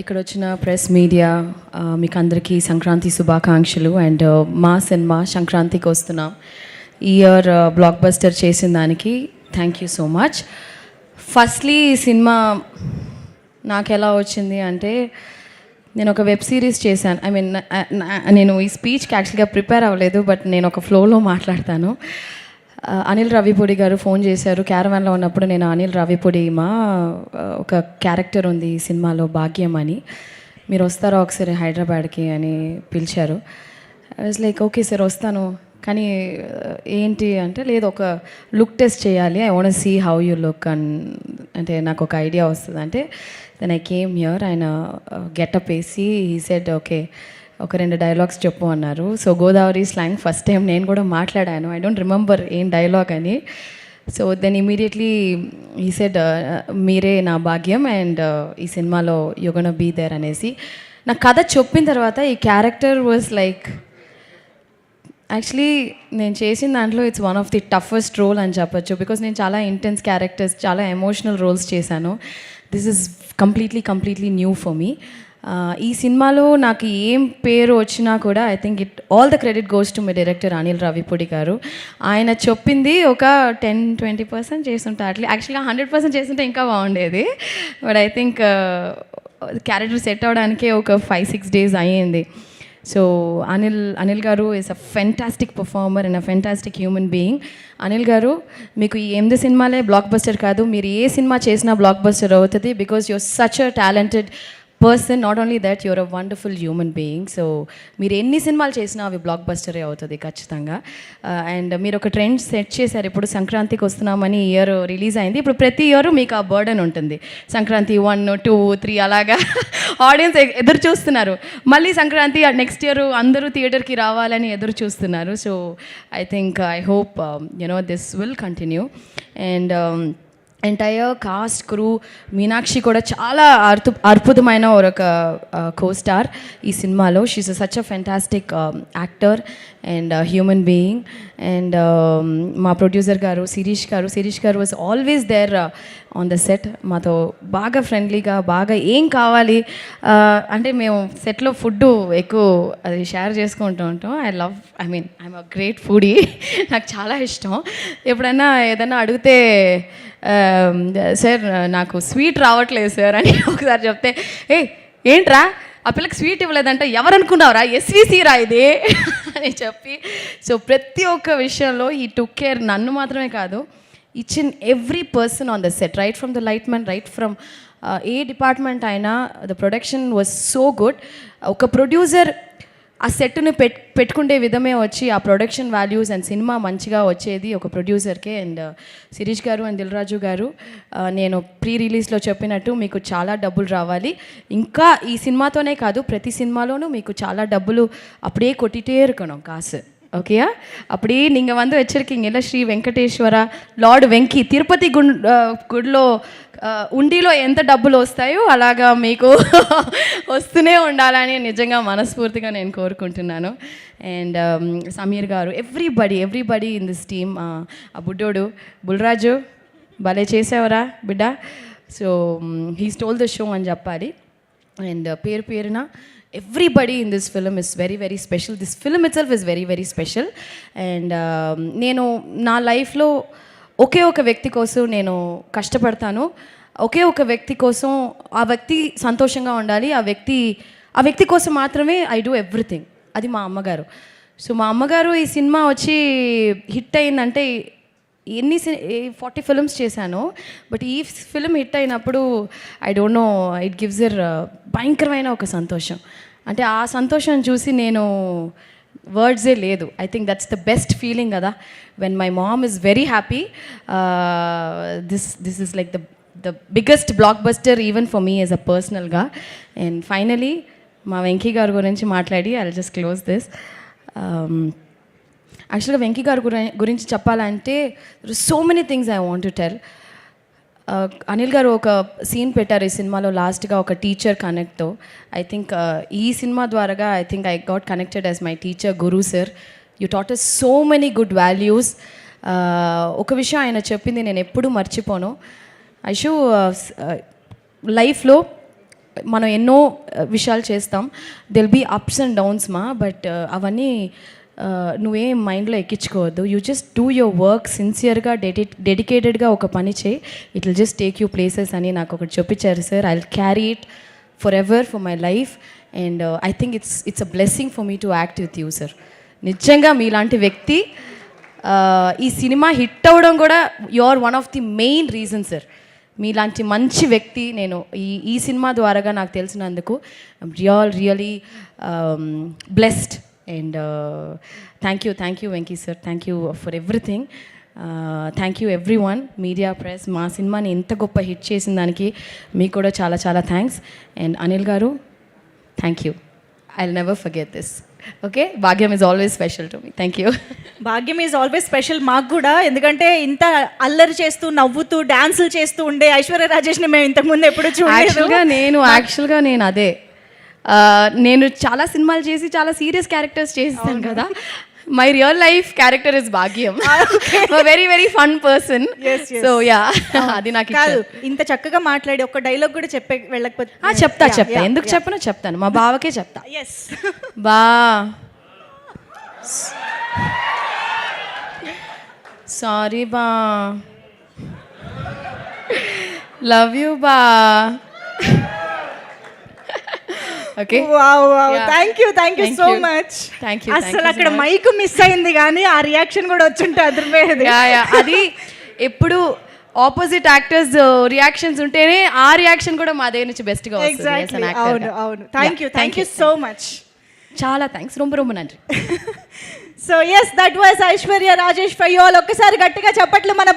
ఇక్కడ వచ్చిన press media మీకు అందరికీ సంక్రాంతి శుభాకాంక్షలు. అండ్ మా సినిమా సంక్రాంతికి వస్తున్నాం. ఈ ఇయర్ బ్లాక్ బస్టర్ చేసిన దానికి thank you so much. Firstly ఈ సినిమా నాకు ఎలా వచ్చింది అంటే, నేను ఒక వెబ్ సిరీస్ చేశాను. ఐ మీన్ నేను ఈ స్పీచ్కి యాక్చువల్గా ప్రిపేర్ అవ్వలేదు, బట్ నేను ఒక ఫ్లోలో మాట్లాడతాను. అనిల్ రావిపూడి గారు ఫోన్ చేశారు క్యారవాన్లో ఉన్నప్పుడు. నేను అనిల్ రావిపూడి ఒక క్యారెక్టర్ ఉంది ఈ సినిమాలో, భాగ్యం అని, మీరు వస్తారా ఒకసారి హైదరాబాద్కి అని పిలిచారు. I was like okay sir వస్తాను, కానీ ఏంటి అంటే లేదు ఒక లుక్ టెస్ట్ చేయాలి, I want see how you look అంటే నాకు ఒక ఐడియా వస్తుంది అంటే. Then I came here. ఆయన గెటప్ వేసి హీ సెడ్ ఓకే ఒక 2 డైలాగ్స్ చెప్పు అన్నారు. So Godavari slang first time నేను కూడా మాట్లాడాను. ఐ డోంట్ రిమెంబర్ ఏం డైలాగ్ అని. So then immediately he said మీరే నా భాగ్యం అండ్ ఈ సినిమాలో యు గోనా బీ దేర్ అనేసి. నా కథ చెప్పిన తర్వాత ఈ క్యారెక్టర్ వాజ్ లైక్, యాక్చువల్లీ నేను చేసిన దాంట్లో it's one of the toughest role అని చెప్పొచ్చు. బికాస్ నేను చాలా ఇంటెన్స్ క్యారెక్టర్స్, చాలా ఎమోషనల్ రోల్స్ చేశాను. This is completely new for me. ఈ సినిమాలో నాకు ఏం పేరు వచ్చినా కూడా I think all the credit goes to my director Anil Ravipudi గారు. ఆయన చెప్పింది ఒక 10-20% చేస్తుంటే, యాక్చువల్గా 100% చేస్తుంటే ఇంకా బాగుండేది. But I think character set అవ్వడానికే ఒక 5-6 days అయ్యింది. So Anil garu is a fantastic performer and a fantastic human being. Anil garu, మీకు ఈ 8 సినిమాలే బ్లాక్ బస్టర్ కాదు, మీరు ఏ సినిమా చేసినా బ్లాక్ బస్టర్ అవుతుంది. Because you're such a talented person. Not only that, you're a wonderful human being. So మీరు ఎన్ని సినిమాలు చేసినా అవి బ్లాక్ బస్టరే అవుతుంది ఖచ్చితంగా. అండ్ మీరు ఒక ట్రెండ్ సెట్ చేశారు. ఇప్పుడు సంక్రాంతికి వస్తున్నామని ఇయర్ రిలీజ్ అయింది. ఇప్పుడు ప్రతి ఇయర్ మీకు ఆ బర్డన్ ఉంటుంది. సంక్రాంతి 1, 2, 3 అలాగా ఆడియన్స్ ఎదురు చూస్తున్నారు. మళ్ళీ సంక్రాంతి నెక్స్ట్ ఇయర్ అందరూ థియేటర్కి రావాలని ఎదురు చూస్తున్నారు. So I think I hope this will continue. And entire cast crew, Meenakshi కూడా చాలా అద్భుతమైన ఒక కో-స్టార్ ఈ సినిమాలో. She is such a fantastic actor and human being. And మా ప్రొడ్యూసర్ గారు శిరీష్ గారు was always there on the set. మాతో బాగా ఫ్రెండ్లీగా, బాగా ఏం కావాలి అంటే మేము సెట్లో ఫుడ్ ఎక్కువ అది షేర్ చేసుకుంటూ ఉంటాం. I'm a great foodie. నాకు చాలా ఇష్టం. ఎప్పుడైనా ఏదైనా అడిగితే సార్ నాకు స్వీట్ రావట్లేదు సార్ అని ఒకసారి చెప్తే, ఏంట్రా ఆ పిల్లకి స్వీట్ ఇవ్వలేదంటే ఎవరనుకున్నావురా, ఎస్విసి రా ఇది అని చెప్పి. సో ప్రతి ఒక్క విషయంలో ఈ టుక్ కేర్, నన్ను మాత్రమే కాదు, each and every person on the set, right from the light man, right from ఏ డిపార్ట్మెంట్ అయినా. The production was so good. ఒక ప్రొడ్యూసర్ ఆ సెట్ని పెట్టుకుంటే విధమే వచ్చి ఆ ప్రొడక్షన్ వాల్యూస్ అండ్ సినిమా మంచిగా వచ్చేది ఒక ప్రొడ్యూసర్కే. అండ్ శిరీష్ గారు అండ్ దిల్ రాజు గారు, నేను ప్రీ రిలీజ్లో చెప్పినట్టు మీకు చాలా డబ్బులు రావాలి. ఇంకా ఈ సినిమాతోనే కాదు, ప్రతి సినిమాలోనూ మీకు చాలా డబ్బులు அப்படியே கொட்டிட்டே இருக்கணும் காசு. ஓகேயா? அப்படி நீங்கள் வந்து வச்சுருக்கீங்கல்ல ஸ்ரீ వెంకటేశ్వర లార్డ్ వెంకీ తిరుపతి గుడిలో ఉండిలో ఎంత డబ్బులు వస్తాయో అలాగా మీకు వస్తూనే ఉండాలని నిజంగా మనస్ఫూర్తిగా నేను కోరుకుంటున్నాను. అండ్ సమీర్ గారు, ఎవ్రీబడి ఇన్ దిస్ టీమ్. ఆ బుడ్డోడు బుల్రాజు భలే చేసావరా బిడ్డ. So he stole the show అని చెప్పాలి. అండ్ పేరున everybody in this film is very special. This film itself is very special. And నేను నా లైఫ్లో ఒకే ఒక వ్యక్తి కోసం నేను కష్టపడతాను. ఒకే ఒక వ్యక్తి కోసం, ఆ వ్యక్తి సంతోషంగా ఉండాలి, ఆ వ్యక్తి కోసం మాత్రమే ఐ డూ ఎవ్రీథింగ్. అది మా అమ్మగారు. సో మా అమ్మగారు ఈ సినిమా వచ్చి హిట్ అయిందంటే, 40 ఫిల్మ్స్ చేశాను, బట్ ఈ ఫిల్మ్ హిట్ అయినప్పుడు I don't know, it gives er భయంకరమైన ఒక సంతోషం. అంటే ఆ సంతోషం చూసి నేను వర్డ్సే లేదు. I think that's the best feeling కదా, when my mom is very happy. This is like the biggest blockbuster even for me as a పర్సనల్గా. అండ్ ఫైనలీ మా వెంకీ గారి గురించి మాట్లాడి I will just close this. యాక్చువల్గా వెంకీ గారి గురించి చెప్పాలంటే so many things I want to tell. Anil garu ఒక సీన్ పెట్టారు ఈ సినిమాలో లాస్ట్గా, ఒక టీచర్ కనెక్ట్తో. ఐ థింక్ ఈ సినిమా ద్వారాగా I think I got connected as my teacher Guru sir. You taught us so many good values. ఒక విషయం ఆయన చెప్పింది నేను ఎప్పుడూ మర్చిపోను. ఐషు లైఫ్లో మనం ఎన్నో విషయాలు చేస్తాం, there'll be ups and downs మా, బట్ అవన్నీ నువ్వేం మైండ్లో ఎక్కించుకోవద్దు. You just do your work సిన్సియర్గా డెడికేటెడ్గా ఒక పని చేయి, it will just take you places అని నాకు ఒకటి చూపించారు sir. I will carry it forever for my life and I think it's a blessing for me to act with you sir. నిజంగా మీలాంటి వ్యక్తి ఈ సినిమా హిట్ అవ్వడం కూడా you are one of the main reason sir. మీలాంటి మంచి వ్యక్తి నేను ఈ సినిమా ద్వారాగా నాకు తెలిసినందుకు really blessed and thank you Venky sir, thank you for everything. Thank you everyone, media press, మా సినిమాని ఎంత గొప్ప హిట్ చేసిన దానికి మీకు కూడా చాలా చాలా thanks. And Anil garu, thank you, I will never forget this. Okay, Bhagyam is always special to me. Thank you. Bhagyam is always special మాకు కూడా, ఎందుకంటే ఇంత అల్లరి చేస్తూ నవ్వుతూ డాన్సులు చేస్తూ ఉండే ఐశ్వర్య రాజేష్ని మేము ఇంతకుముందు ఎప్పుడు చూడలేదు. యాక్చువల్గా నేను అదే నేను చాలా సినిమాలు చేసి చాలా సీరియస్ క్యారెక్టర్స్ చేస్తాను కదా. My real life character is Bhagyam, very very fun person. So yeah, అది నాకు కాదు, ఇంత చక్కగా మాట్లాడి ఒక్క డైలాగ్ కూడా చెప్పే వెళ్ళకపోతే చెప్తా ఎందుకు చెప్పను చెప్తాను, మా బావకే చెప్తా. ఎస్ బా, సారీ బా, లవ్ యూ బా. Okay, thank you so much. Thank you. అసలు అక్కడ మైక్ మిస్ అయింది కానీ ఆ రియాక్షన్ కూడా వచ్చుంటే అదిరిపోయేది. అది ఎప్పుడు ఆపోజిట్ యాక్టర్స్ రియాక్షన్స్ ఉంటేనే ఆ రియాక్షన్ కూడా మా దగ్గర నుంచి బెస్ట్ గా వస్తుంది. అవును, థ్యాంక్ యూ సో మచ్. చాలా థ్యాంక్స్, రొంబ నండి. So yes, that was Aishwarya Rajesh for you all. ఒక్కసారి గట్టిగా చప్పట్లు మన